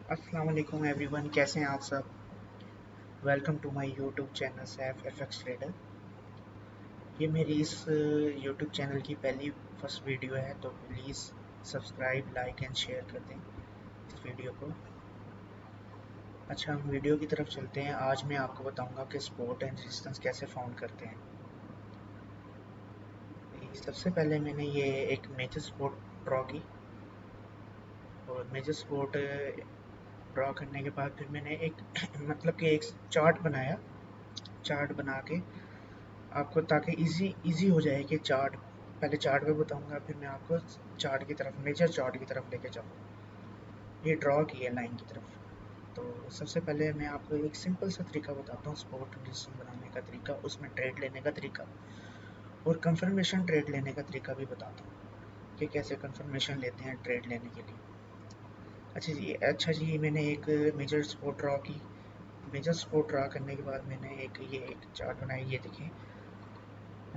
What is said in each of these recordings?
अस्सलाम वालेकुम एवरीवन, कैसे हैं आप सब। Welcome to my YouTube channel Saif FX trader. ये मेरी इस यूट्यूब चैनल की पहली फर्स्ट वीडियो है, तो please subscribe like and share कर दें इस वीडियो को। अच्छा, हम वीडियो की तरफ चलते हैं। आज मैं आपको बताऊंगा कि सपोर्ट एंड रेजिस्टेंस कैसे फाउंड करते हैं। सबसे पहले मैंने ये एक मेजर सपोर्ट ड्रॉ की, और मेजर सपोर्ट ड्रॉ करने के बाद फिर मैंने एक मतलब कि एक चार्ट बनाया। चार्ट बना के आपको, ताकि इजी हो जाए कि चार्ट, पहले चार्ट पे बताऊंगा, फिर मैं आपको चार्ट की तरफ, मेजर चार्ट की तरफ लेके जाऊंगा। ये ड्रॉ की है लाइन की तरफ। तो सबसे पहले मैं आपको एक सिंपल सा तरीका बताता हूँ सपोर्ट रेजिस्टेंस बनाने का तरीका, उसमें ट्रेड लेने का तरीका और कंफर्मेशन ट्रेड लेने का तरीका भी बताता हूँ कि कैसे कंफर्मेशन लेते हैं ट्रेड लेने के लिए। अच्छा जी, मैंने एक मेजर सपोर्ट ड्रॉ की। मेजर सपोर्ट ड्रॉ करने के बाद मैंने एक चार्ट बनाया। ये देखें,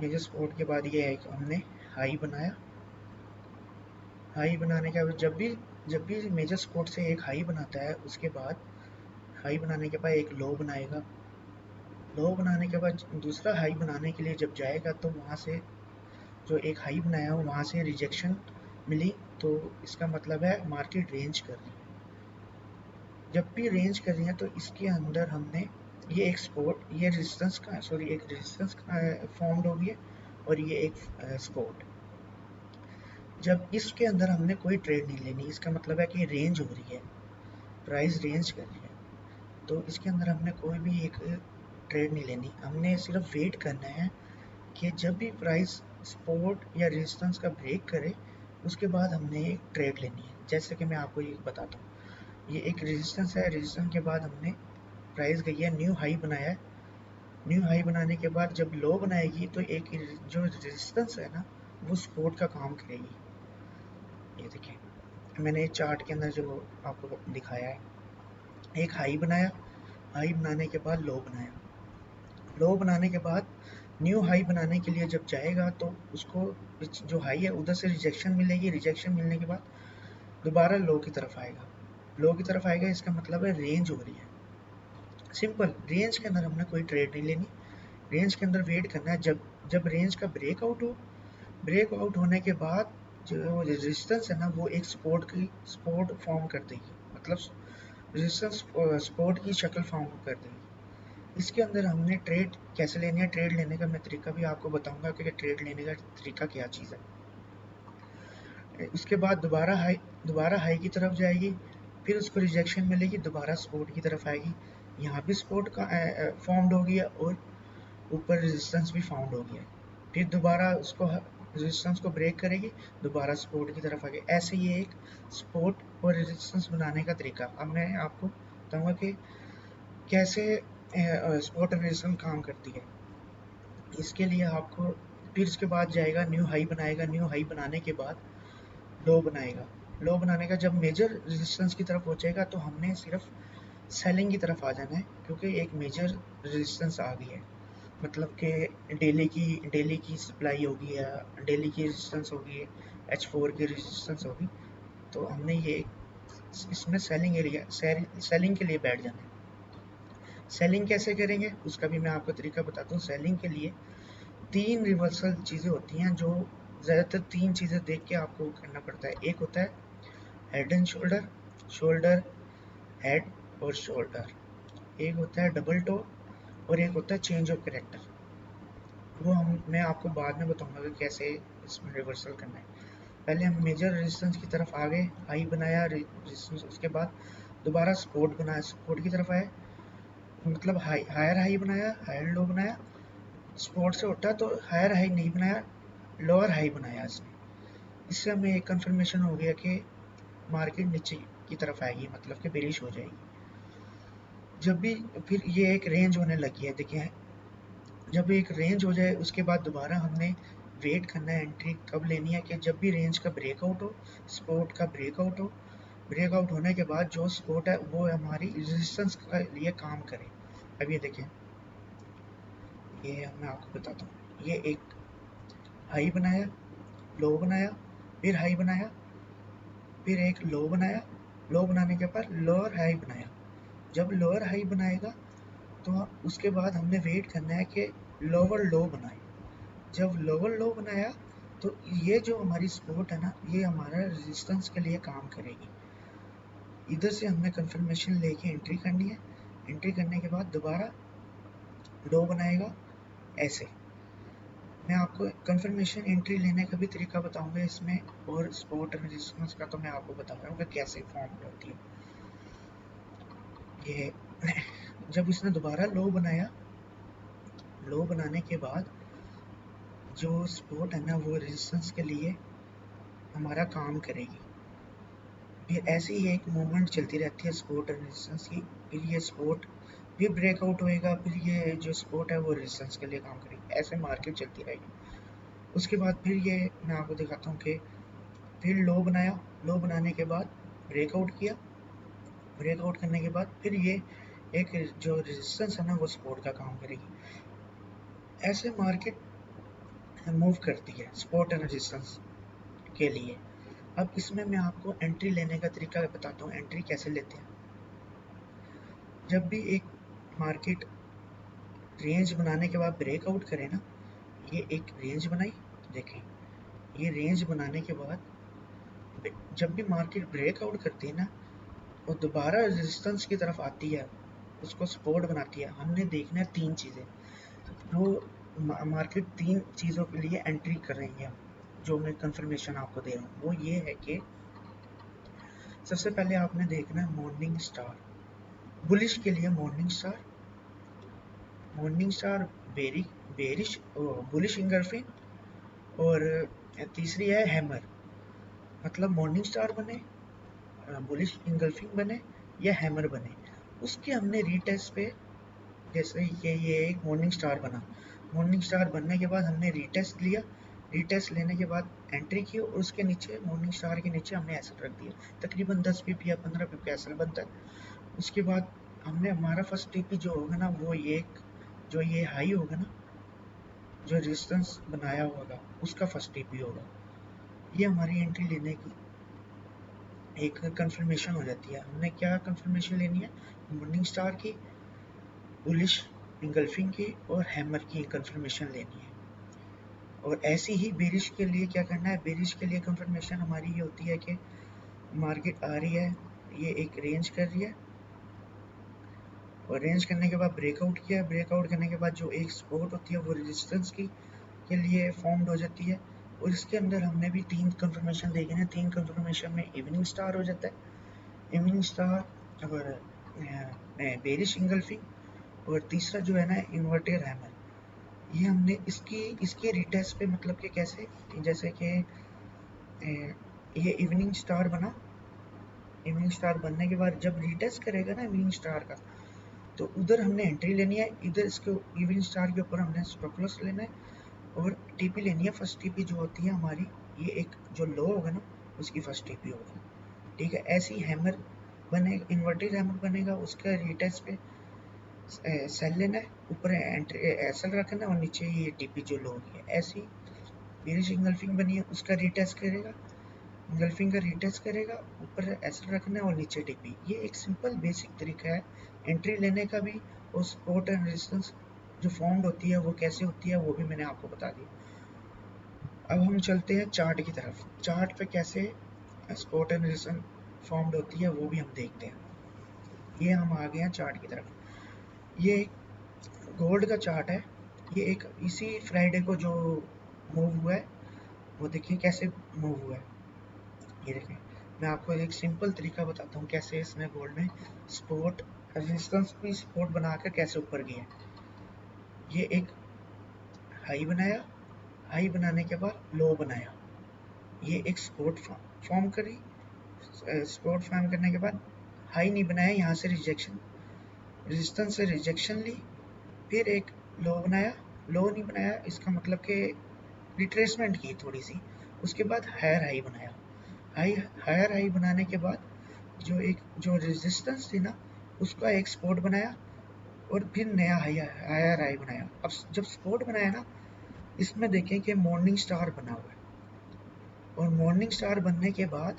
मेजर सपोर्ट के बाद ये है कि हमने हाई बनाया। हाई बनाने के बाद जब भी मेजर सपोर्ट से एक हाई बनाता है, उसके बाद हाई बनाने के बाद एक लो बनाएगा। लो बनाने के बाद दूसरा हाई बनाने के लिए जब जाएगा, तो वहाँ से जो एक हाई बनाया हो वहाँ से रिजेक्शन मिली, तो इसका मतलब है मार्केट रेंज कर रही है। जब भी रेंज कर रही है तो इसके अंदर हमने ये एक सपोर्ट, ये रेजिस्टेंस का सॉरी एक रेजिस्टेंस फॉर्म्ड होगी है, और ये एक सपोर्ट। जब इसके अंदर हमने कोई ट्रेड नहीं लेनी, इसका मतलब है कि रेंज हो रही है, प्राइस रेंज कर रही है, तो इसके अंदर हमने कोई भी एक ट्रेड नहीं लेनी। हमने सिर्फ वेट करना है कि जब भी प्राइस सपोर्ट या रेजिस्टेंस का ब्रेक करे, उसके बाद हमने एक ट्रेड लेनी है। जैसे कि मैं आपको ये बताता हूँ, ये एक रेजिस्टेंस है। रेजिस्टेंस के बाद हमने प्राइस गई है, न्यू हाई बनाया है। न्यू हाई बनाने के बाद जब लो बनाएगी, तो एक जो रेजिस्टेंस है ना, वो सपोर्ट का काम करेगी। ये देखिए, मैंने चार्ट के अंदर जो आपको दिखाया है, एक हाई बनाया। हाई बनाने के बाद लो बनाया। लो बनाने के बाद न्यू हाई बनाने के लिए जब जाएगा, तो उसको जो हाई है उधर से रिजेक्शन मिलेगी। रिजेक्शन मिलने के बाद दोबारा लो की तरफ आएगा। लो की तरफ आएगा, इसका मतलब है रेंज हो रही है। सिंपल, रेंज के अंदर हमने कोई ट्रेड नहीं लेनी। रेंज के अंदर वेट करना है, जब जब रेंज का ब्रेकआउट हो। ब्रेकआउट होने के बाद जो रेजिस्टेंस है ना, वो एक सपोर्ट फॉर्म कर देगी, मतलब रेजिस्टेंस सपोर्ट की शक्ल फॉर्म कर देगी। इसके अंदर हमने ट्रेड कैसे लेनी है, ट्रेड लेने का मैं तरीका भी आपको बताऊंगा कि ट्रेड लेने का तरीका क्या चीज़ है। उसके बाद दोबारा हाई की तरफ जाएगी, फिर उसको रिजेक्शन मिलेगी, दोबारा सपोर्ट की तरफ आएगी। यहाँ भी सपोर्ट का फॉर्म्ड हो गया, और ऊपर रेजिस्टेंस भी फाउंड हो गया। फिर दोबारा उसको रेजिस्टेंस को ब्रेक करेगी, दोबारा सपोर्ट की तरफ आ गई। ऐसे ये एक सपोर्ट और रेजिस्टेंस बनाने का तरीका। अब मैं आपको बताऊंगा कि कैसे सपोर्ट और रेजिस्टेंस काम करती है। इसके लिए आपको, फिर इसके बाद जाएगा न्यू हाई बनाएगा। न्यू हाई बनाने के बाद लो बनाएगा। लो बनाने का जब मेजर रेजिस्टेंस की तरफ पहुंचेगा, तो हमने सिर्फ सेलिंग की तरफ आ जाना है, क्योंकि एक मेजर रेजिस्टेंस आ गई है। मतलब कि डेली की सप्लाई होगी, या डेली की रेजिस्टेंस होगी, H4 की रेजिस्टेंस होगी। तो हमने ये इसमें सेलिंग के लिए बैठ जाना है। सेलिंग कैसे करेंगे उसका भी मैं आपको तरीका बताता हूँ। सेलिंग के लिए तीन रिवर्सल चीज़ें होती हैं, जो ज़्यादातर तीन चीज़ें देख के आपको करना पड़ता है। एक होता है head and shoulder, shoulder head और शोल्डर। एक होता है डबल टो, और एक होता है चेंज ऑफ करेक्टर। वो मैं आपको बाद में बताऊंगा कि कैसे इसमें रिवर्सल करना है। पहले हम मेजर रेजिस्टेंस की तरफ आ गए, हाई बनाया रेजिस्टेंस, उसके बाद दोबारा सपोर्ट बनाया, सपोर्ट की तरफ आए, मतलब हायर हाई बनाया, हायर लो बनाया। सपोर्ट से उठा तो हायर हाई नहीं बनाया, लोअर हाई बनाया इसने। इससे हमें एक कंफर्मेशन हो गया कि मार्केट नीचे की तरफ आएगी, मतलब कि बेरिश हो जाएगी। जब भी फिर ये एक रेंज होने लगी है, देखिए, जब एक रेंज हो जाए, उसके बाद दोबारा हमने वेट करना है। एंट्री कब लेनी है कि जब भी रेंज का ब्रेकआउट हो, सपोर्ट का ब्रेकआउट हो। ब्रेकआउट होने के बाद जो सपोर्ट है वो हमारी रेजिस्टेंस के लिए काम करे। अब ये देखें, ये मैं आपको बताता हूँ। ये एक हाई बनाया, लो बनाया, फिर हाई बनाया, फिर एक लो बनाया, लो बनाने के बाद लोअर हाई बनाया। जब लोअर हाई बनाएगा तो उसके बाद हमने वेट करना है कि लोअर लो बनाए। जब लोअर लो बनाया तो ये जो हमारी सपोर्ट है ना, ये हमारा रेजिस्टेंस के लिए काम करेगी। इधर से हमने कंफर्मेशन लेके एंट्री करनी है। एंट्री करने के बाद दोबारा लो बनाएगा ऐसे। मैं आपको कंफर्मेशन एंट्री लेने का भी तरीका बताऊंगा इसमें, और सपोर्ट एंड रेजिस्टेंस का तो मैं आपको बता रहा हूँ कि कैसे फॉर्म होती है ये। जब इसने दोबारा लो बनाया, लो बनाने के बाद जो सपोर्ट है ना वो रेजिस्टेंस के लिए हमारा काम करेगी। फिर ऐसे ही एक मूवमेंट चलती रहती है सपोर्ट और रेजिस्टेंस की। फिर ये सपोर्ट फिर ब्रेकआउट होएगा, फिर ये जो सपोर्ट है वो रेजिस्टेंस के लिए काम करेगी। ऐसे मार्केट चलती रहेगी। उसके बाद फिर ये मैं आपको दिखाता हूँ कि फिर लो बनाया, लो बनाने के बाद ब्रेकआउट किया, ब्रेकआउट करने के बाद फिर ये एक जो रेजिस्टेंस है ना वो सपोर्ट का काम करेगी। ऐसे मार्केट मूव करती है सपोर्ट एंड रेजिस्टेंस के लिए। अब इसमें मैं आपको एंट्री लेने का तरीका बताता हूँ, एंट्री कैसे लेते हैं। जब भी एक मार्केट रेंज बनाने के बाद ब्रेकआउट करे ना, ये एक रेंज बनाई, देखें ये रेंज बनाने के बाद जब भी मार्केट ब्रेकआउट करती है ना, वो दोबारा रेजिस्टेंस की तरफ आती है, उसको सपोर्ट बनाती है। हमने देखना है तीन चीज़ें, वो मार्केट तीन चीज़ों के लिए एंट्री कर रही है, जो मैं कंफर्मेशन आपको दे रहा हूँ। वो ये है कि सबसे पहले आपने देखना है मॉर्निंग स्टार। बुलिश के लिए morning star, morning star bearish bullish engulfing, और तीसरी है हैमर। मतलब मॉर्निंग स्टार बने, बुलिश इंगल्फिंग बने या हैमर बने, उसके हमने रीटेस्ट पे, जैसे ये एक मॉर्निंग स्टार बना, मॉर्निंग स्टार बनने के बाद हमने रीटेस्ट लिया, रीटेस्ट लेने के बाद एंट्री की, और उसके नीचे मॉर्निंग स्टार के नीचे हमने एसल रख दिया। तकरीबन 10 पिप या 15 पिप का एसल बनता है। उसके बाद हमने हमारा फर्स्ट टीपी जो होगा ना, वो ये जो ये हाई होगा ना, जो रेजिस्टेंस बनाया होगा उसका फर्स्ट टीपी होगा। ये हमारी एंट्री लेने की एक कंफर्मेशन हो जाती है। हमने क्या कंफर्मेशन लेनी है, मॉर्निंग स्टार की, बुलिश इंगल्फिंग की और हैमर की कंफर्मेशन लेनी है। और ऐसी ही बेरिश के लिए क्या करना है, बेरिश के लिए कंफर्मेशन हमारी ये होती है कि मार्केट आ रही है, ये एक रेंज कर रही है, और रेंज करने के बाद ब्रेकआउट किया, ब्रेकआउट करने के बाद जो एक सपोर्ट होती है वो रेजिस्टेंस की के लिए फॉर्म्ड हो जाती है। और इसके अंदर हमने भी तीन कंफर्मेशन देखी है। तीन कंफर्मेशन में इवनिंग स्टार हो जाता है, इवनिंग स्टार और बेरिश इंगल्फिंग, और तीसरा जो है ना इन्वर्टेड हैमर। ये हमने इसकी इसके रिटेस्ट पे, मतलब कि कैसे, जैसे कि ये इवनिंग स्टार बना, इवनिंग स्टार बनने के बाद जब रिटेस्ट करेगा ना इवनिंग स्टार का, तो उधर हमने एंट्री लेनी है, इधर इसके इवनिंग स्टार के ऊपर हमने स्टॉप लॉस लेना है, और टीपी लेनी है। फर्स्ट टीपी जो होती है हमारी, ये एक जो लो होगा ना उसकी फर्स्ट टीपी होगी, ठीक है। ऐसी हैमर बनेगा, इन्वर्टेड हैमर बनेगा, उसका रिटेस्ट पे सेल लेना है, ऊपर एंट्री एसएल रखना है, और नीचे ये टीपी जो लो होगी है। ऐसी बेरिश इंगल्फिंग बनी है, उसका रिटेस्ट करेगा, इंगल्फिंग का रिटेस्ट करेगा, ऊपर एसएल रखना है और नीचे टीपी। ये एक सिंपल बेसिक तरीका है एंट्री लेने का भी, और सपोर्ट एंड रेजिस्टेंस जो फॉर्म्ड होती है वो कैसे होती है वो भी मैंने आपको बता दिया। अब हम चलते हैं चार्ट की तरफ। चार्ट पे कैसे सपोर्ट एंड रेजिस्टेंस फॉर्म्ड होती है वो भी हम देखते हैं। ये हम आ गए हैं चार्ट की तरफ। ये गोल्ड का चार्ट है, ये एक इसी फ्राइडे को जो मूव हुआ है, वो देखिए कैसे मूव हुआ है। ये देखें, मैं आपको एक सिंपल तरीका बताता हूँ कैसे इसने गोल्ड में सपोर्ट रेजिस्टेंस भी सपोर्ट बनाकर कैसे ऊपर गया। ये एक हाई बनाया, हाई बनाने के बाद लो बनाया, ये एक सपोर्ट फॉर्म करी, सपोर्ट फॉर्म करने के बाद हाई नहीं बनाया, यहाँ से रिजेक्शन, रेजिस्टेंस से रिजेक्शन ली, फिर एक लो बनाया, लो नहीं बनाया इसका मतलब कि रिट्रेसमेंट की थोड़ी सी, उसके बाद हायर हाई बनाया, हायर हाई बनाने के बाद जो रेजिस्टेंस थी ना उसका एक सपोर्ट बनाया, और फिर नया हायर हाई बनाया। अब जब सपोर्ट बनाया ना, इसमें देखें कि मॉर्निंग स्टार बना हुआ है, और मॉर्निंग स्टार बनने के बाद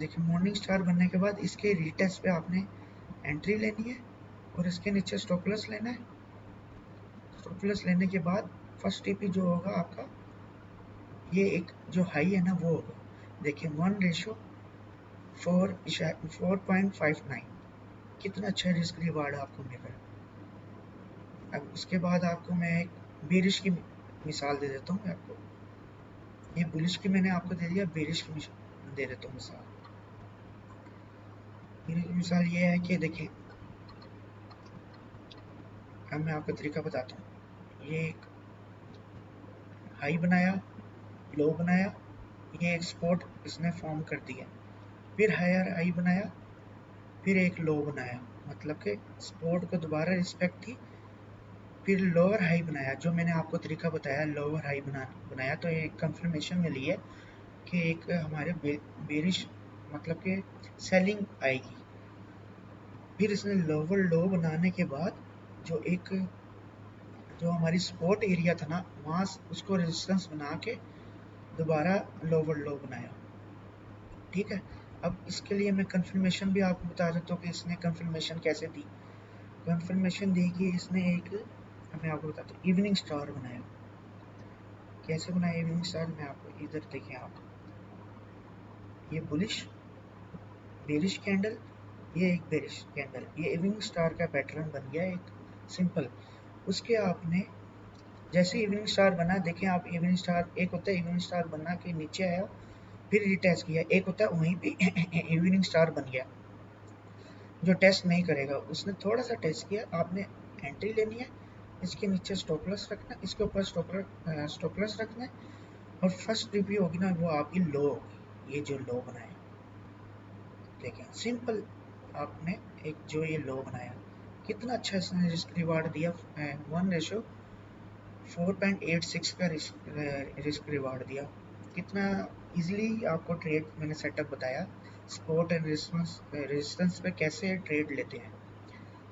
देखिए मॉर्निंग स्टार बनने के बाद इसके रीटेस्ट पे आपने एंट्री लेनी है और इसके नीचे स्टॉप लॉस लेना है। स्टॉप लॉस लेने के बाद फर्स्ट टीपी जो होगा आपका, ये एक जो हाई है ना वो होगा, देखिए 1:4.59, कितना अच्छा रिस्क रिवार्ड आपको मिल रहा है। अब उसके बाद आपको मैं एक बेरिश की मिसाल दे देता हूँ। मैं आपको ये बुलिश की मैंने आपको दे दिया, बेरिश की दे देता हूँ मिसाल। बेरिश की मिसाल ये है कि देखिए, अब मैं आपको तरीका बताता हूँ। ये एक हाई बनाया, लो बनाया, ये एक सपोर्ट इसने फॉर्म कर दिया, फिर हायर हाई बनाया, फिर एक लो बनाया, मतलब कि सपोर्ट को दोबारा रिस्पेक्ट थी, फिर लोअर हाई बनाया, जो मैंने आपको तरीका बताया लोअर हाई बनाया, तो एक कंफर्मेशन मिली है कि एक हमारे बेरिश मतलब कि सेलिंग आएगी। फिर इसने लोअर लो बनाने के बाद जो हमारी सपोर्ट एरिया था ना, वहाँ उसको रेजिस्टेंस बना के दोबारा लोअर लो बनाया। ठीक है, अब इसके लिए मैं कंफर्मेशन भी आपको बता देता हूँ कि इसने कंफर्मेशन कैसे दी। कंफर्मेशन दी कि इसने एक, मैं आपको बताता हूँ, इवनिंग स्टार बनाया। कैसे बनाया इवनिंग स्टार, मैं आपको इधर देखें आप, ये बुलिश बेरिश कैंडल, ये एक बेरिश कैंडल, ये इवनिंग स्टार का पैटर्न बन गया एक सिंपल। उसके आपने जैसे इवनिंग स्टार बना, देखें आप इवनिंग स्टार, एक होता है इवनिंग स्टार बनना के नीचे आया फिर रिटेस्ट किया, एक होता है वहीं पे इवनिंग स्टार बन गया जो टेस्ट नहीं करेगा, उसने थोड़ा सा टेस्ट किया, आपने एंट्री लेनी है, इसके नीचे स्टॉप लॉस रखना, इसके ऊपर स्टॉप लॉस रखना है, और फर्स्ट रिव्यू होगी ना वो आपकी लो होगी। ये जो लो बनाया, देखें सिंपल, आपने एक जो ये लो बनाया, कितना अच्छा इसने रिस्क रिवार्ड दिया, 1:4.86 का रिस्क रिवार्ड दिया। कितना इजीली आपको ट्रेड मैंने सेटअप बताया, सपोर्ट एंड रेजिस्टेंस पे कैसे ट्रेड लेते हैं,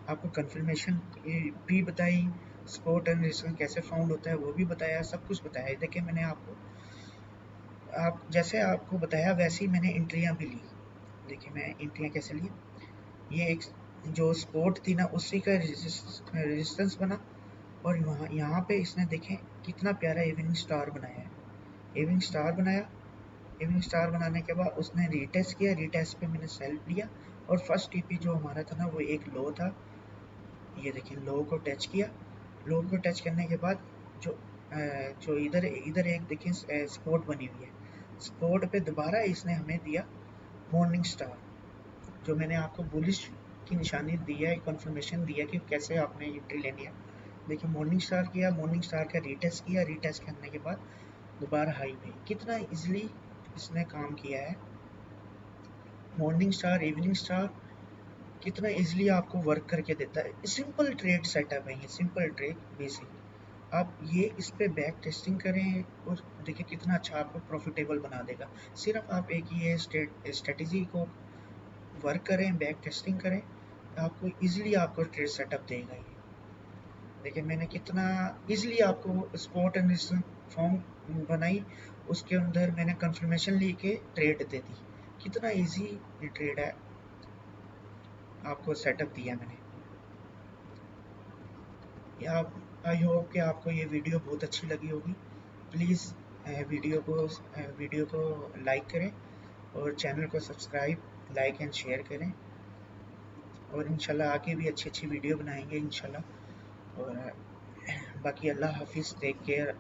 आपको कंफर्मेशन भी बताई, सपोर्ट एंड रेजिस्टेंस कैसे फाउंड होता है वो भी बताया, सब कुछ बताया। देखिए मैंने आपको, आप जैसे आपको बताया वैसे ही मैंने एंट्रियाँ भी ली। देखिए मैं एंट्रियाँ कैसे ली, ये एक जो सपोर्ट थी ना उसी का रेजिस्टेंस बना, और यहाँ पे इसने देखें कितना प्यारा इवनिंग स्टार बनाया है। इवनिंग स्टार बनाया, इवनिंग स्टार बनाने के बाद उसने रीटेस्ट किया, रीटेस्ट पे मैंने सेल लिया, और फर्स्ट टीपी जो हमारा था ना वो एक लो था, ये देखिए लो को टच किया, लो को टच करने के बाद जो इधर इधर एक देखिए सपोर्ट बनी हुई है, सपोर्ट पे दोबारा इसने हमें दिया मॉर्निंग स्टार, जो मैंने आपको बुलिश की निशानी दी है, कंफर्मेशन दिया कि कैसे आपने एंट्री लेनी है। देखिए मॉर्निंग स्टार किया, मॉर्निंग स्टार का रीटेस्ट किया, रीटेस्ट करने के बाद दोबारा हाई पे, कितना इजीली इसने काम किया है। मॉर्निंग स्टार इवनिंग स्टार कितना इजीली आपको वर्क करके देता है। सिंपल ट्रेड सेटअप है ये, सिंपल ट्रेड बेसिक, आप ये इस पे बैक टेस्टिंग करें और देखिए कितना अच्छा आपको प्रॉफिटेबल बना देगा। सिर्फ आप एक ये स्ट्रेटजी को वर्क करें, बैक टेस्टिंग करें, आपको इजीली आपको ट्रेड सेटअप देगा ये। देखिए मैंने कितना इजीली आपको स्पॉट एंड फॉर्म बनाई, उसके अंदर मैंने कंफर्मेशन लेके ट्रेड दे दी, कितना इजी ये ट्रेड है, आपको सेटअप दिया मैंने। आप, आई होप कि आपको ये वीडियो बहुत अच्छी लगी होगी। प्लीज़ वीडियो को लाइक करें और चैनल को सब्सक्राइब, लाइक एंड शेयर करें, और इंशाल्लाह आगे भी अच्छी अच्छी वीडियो बनाएंगे इंशाल्लाह। और बाकी अल्लाह हाफिज़, टेक केयर,